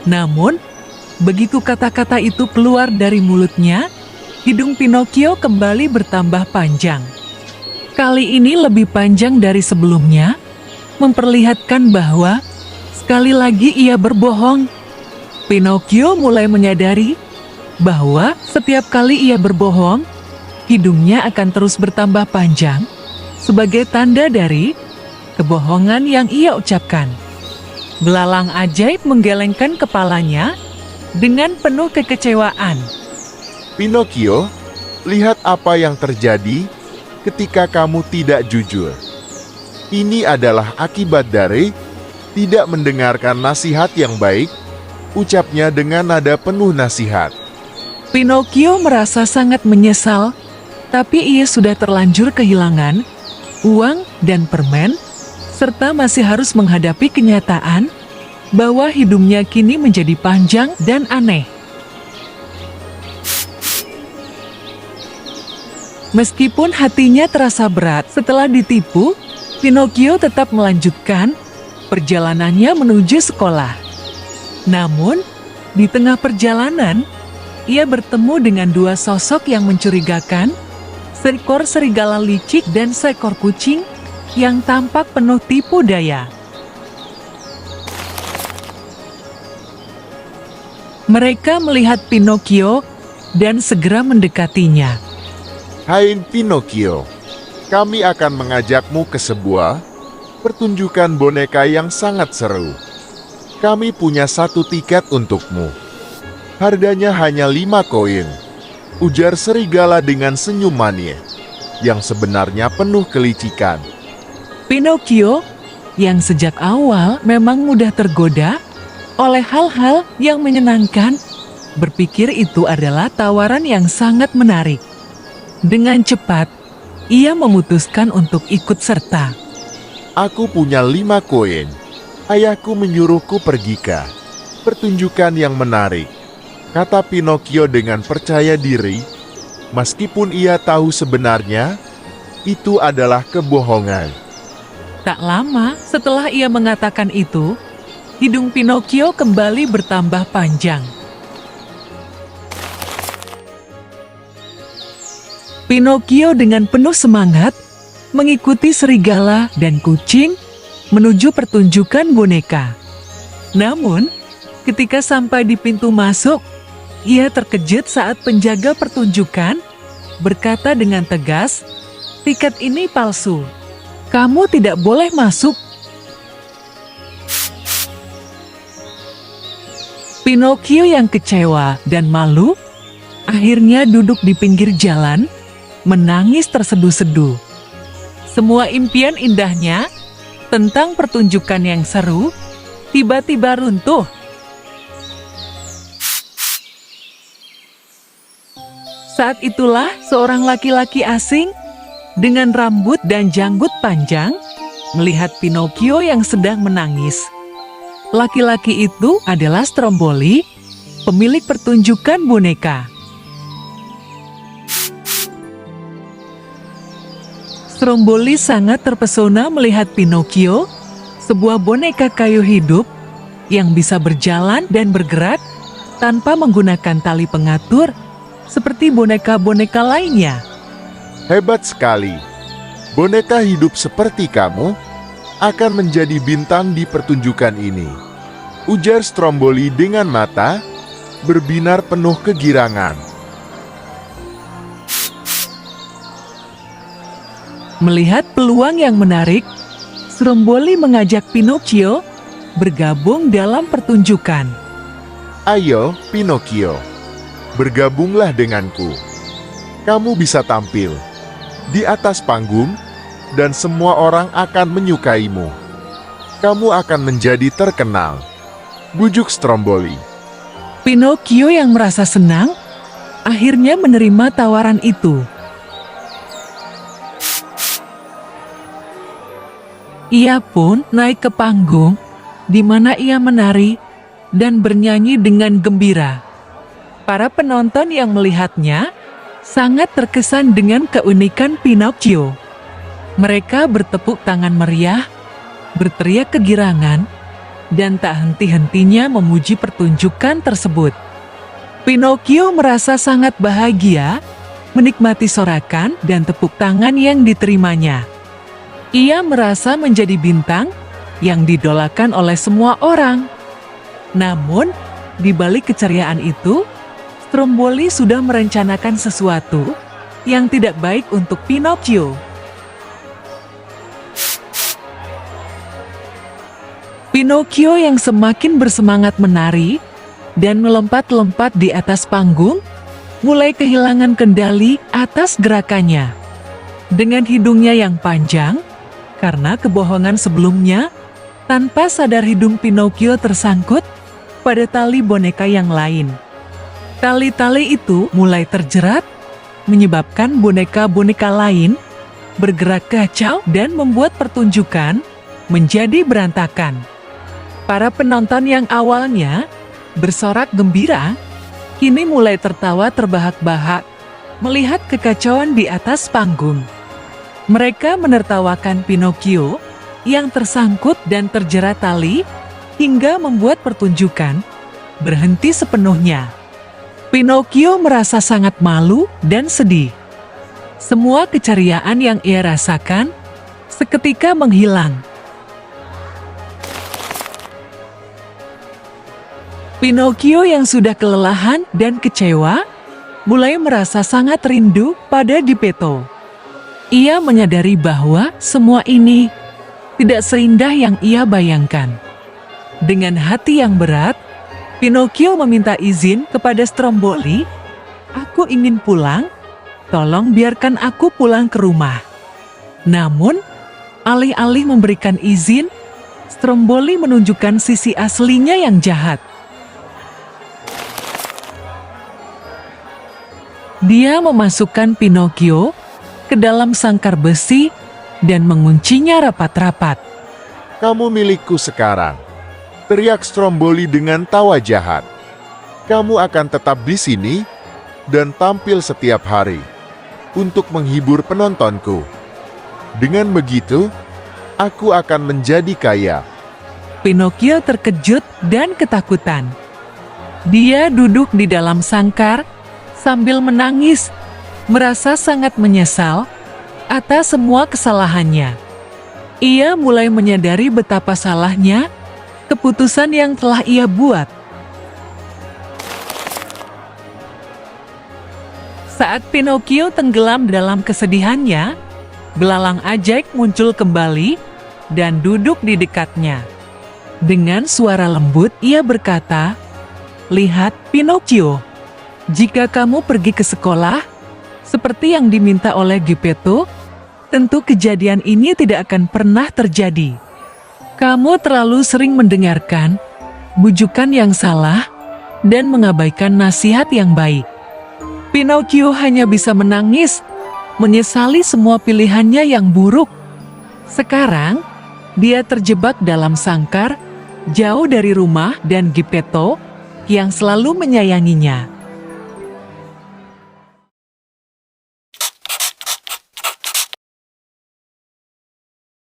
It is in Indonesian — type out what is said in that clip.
Namun, begitu kata-kata itu keluar dari mulutnya, hidung Pinocchio kembali bertambah panjang. Kali ini lebih panjang dari sebelumnya, memperlihatkan bahwa sekali lagi ia berbohong. Pinocchio mulai menyadari bahwa setiap kali ia berbohong, hidungnya akan terus bertambah panjang sebagai tanda dari kebohongan yang ia ucapkan. Belalang ajaib menggelengkan kepalanya dengan penuh kekecewaan. Pinocchio, lihat apa yang terjadi ketika kamu tidak jujur. Ini adalah akibat dari tidak mendengarkan nasihat yang baik, ucapnya dengan nada penuh nasihat. Pinocchio merasa sangat menyesal, tapi ia sudah terlanjur kehilangan uang dan permen, serta masih harus menghadapi kenyataan bahwa hidungnya kini menjadi panjang dan aneh. Meskipun hatinya terasa berat setelah ditipu, Pinocchio tetap melanjutkan perjalanannya menuju sekolah. Namun, di tengah perjalanan, ia bertemu dengan dua sosok yang mencurigakan, seekor serigala licik dan seekor kucing yang tampak penuh tipu daya. Mereka melihat Pinocchio dan segera mendekatinya. Hai Pinocchio, kami akan mengajakmu ke sebuah pertunjukan boneka yang sangat seru. Kami punya 1 tiket untukmu. Harganya hanya 5 koin, ujar serigala dengan senyum manis, yang sebenarnya penuh kelicikan. Pinocchio, yang sejak awal memang mudah tergoda oleh hal-hal yang menyenangkan, berpikir itu adalah tawaran yang sangat menarik. Dengan cepat, ia memutuskan untuk ikut serta. Aku punya 5 koin. Ayahku menyuruhku pergi ke pertunjukan yang menarik, kata Pinocchio dengan percaya diri, meskipun ia tahu sebenarnya itu adalah kebohongan. Tak lama setelah ia mengatakan itu, hidung Pinocchio kembali bertambah panjang. Pinocchio dengan penuh semangat mengikuti serigala dan kucing menuju pertunjukan boneka. Namun, ketika sampai di pintu masuk, ia terkejut saat penjaga pertunjukan berkata dengan tegas, "Tiket ini palsu. Kamu tidak boleh masuk." Pinocchio yang kecewa dan malu, akhirnya duduk di pinggir jalan, menangis terseduh-seduh. Semua impian indahnya tentang pertunjukan yang seru tiba-tiba runtuh. Saat itulah seorang laki-laki asing dengan rambut dan janggut panjang melihat Pinocchio yang sedang menangis. Laki-laki itu adalah Stromboli, pemilik pertunjukan boneka. Stromboli sangat terpesona melihat Pinocchio, sebuah boneka kayu hidup yang bisa berjalan dan bergerak tanpa menggunakan tali pengatur seperti boneka-boneka lainnya. Hebat sekali. Boneka hidup seperti kamu akan menjadi bintang di pertunjukan ini, ujar Stromboli dengan mata berbinar penuh kegirangan. Melihat peluang yang menarik, Stromboli mengajak Pinocchio bergabung dalam pertunjukan. Ayo, Pinocchio, bergabunglah denganku. Kamu bisa tampil di atas panggung dan semua orang akan menyukaimu. Kamu akan menjadi terkenal, bujuk Stromboli. Pinocchio yang merasa senang, akhirnya menerima tawaran itu. Ia pun naik ke panggung, di mana ia menari dan bernyanyi dengan gembira. Para penonton yang melihatnya sangat terkesan dengan keunikan Pinocchio. Mereka bertepuk tangan meriah, berteriak kegirangan, dan tak henti-hentinya memuji pertunjukan tersebut. Pinocchio merasa sangat bahagia, menikmati sorakan dan tepuk tangan yang diterimanya. Ia merasa menjadi bintang yang didolakan oleh semua orang. Namun, di balik keceriaan itu, Stromboli sudah merencanakan sesuatu yang tidak baik untuk Pinocchio. Pinocchio yang semakin bersemangat menari dan melompat-lompat di atas panggung, mulai kehilangan kendali atas gerakannya. Dengan hidungnya yang panjang, karena kebohongan sebelumnya, tanpa sadar hidung Pinocchio tersangkut pada tali boneka yang lain. Tali-tali itu mulai terjerat, menyebabkan boneka-boneka lain bergerak kacau dan membuat pertunjukan menjadi berantakan. Para penonton yang awalnya bersorak gembira, kini mulai tertawa terbahak-bahak melihat kekacauan di atas panggung. Mereka menertawakan Pinocchio yang tersangkut dan terjerat tali hingga membuat pertunjukan berhenti sepenuhnya. Pinocchio merasa sangat malu dan sedih. Semua keceriaan yang ia rasakan seketika menghilang. Pinocchio yang sudah kelelahan dan kecewa, mulai merasa sangat rindu pada Geppetto. Ia menyadari bahwa semua ini tidak seindah yang ia bayangkan. Dengan hati yang berat, Pinocchio meminta izin kepada Stromboli, "Aku ingin pulang, tolong biarkan aku pulang ke rumah." Namun, alih-alih memberikan izin, Stromboli menunjukkan sisi aslinya yang jahat. Dia memasukkan Pinocchio ke dalam sangkar besi dan menguncinya rapat-rapat. "Kamu milikku sekarang," teriak Stromboli dengan tawa jahat. "Kamu akan tetap di sini dan tampil setiap hari untuk menghibur penontonku. Dengan begitu, aku akan menjadi kaya." Pinocchio terkejut dan ketakutan. Dia duduk di dalam sangkar sambil menangis, merasa sangat menyesal atas semua kesalahannya. Ia mulai menyadari betapa salahnya keputusan yang telah ia buat. Saat Pinocchio tenggelam dalam kesedihannya, belalang ajaib muncul kembali dan duduk di dekatnya. Dengan suara lembut ia berkata, "Lihat, Pinocchio, jika kamu pergi ke sekolah, seperti yang diminta oleh Geppetto, tentu kejadian ini tidak akan pernah terjadi. Kamu terlalu sering mendengarkan bujukan yang salah dan mengabaikan nasihat yang baik." Pinocchio hanya bisa menangis, menyesali semua pilihannya yang buruk. Sekarang, dia terjebak dalam sangkar, jauh dari rumah dan Geppetto yang selalu menyayanginya.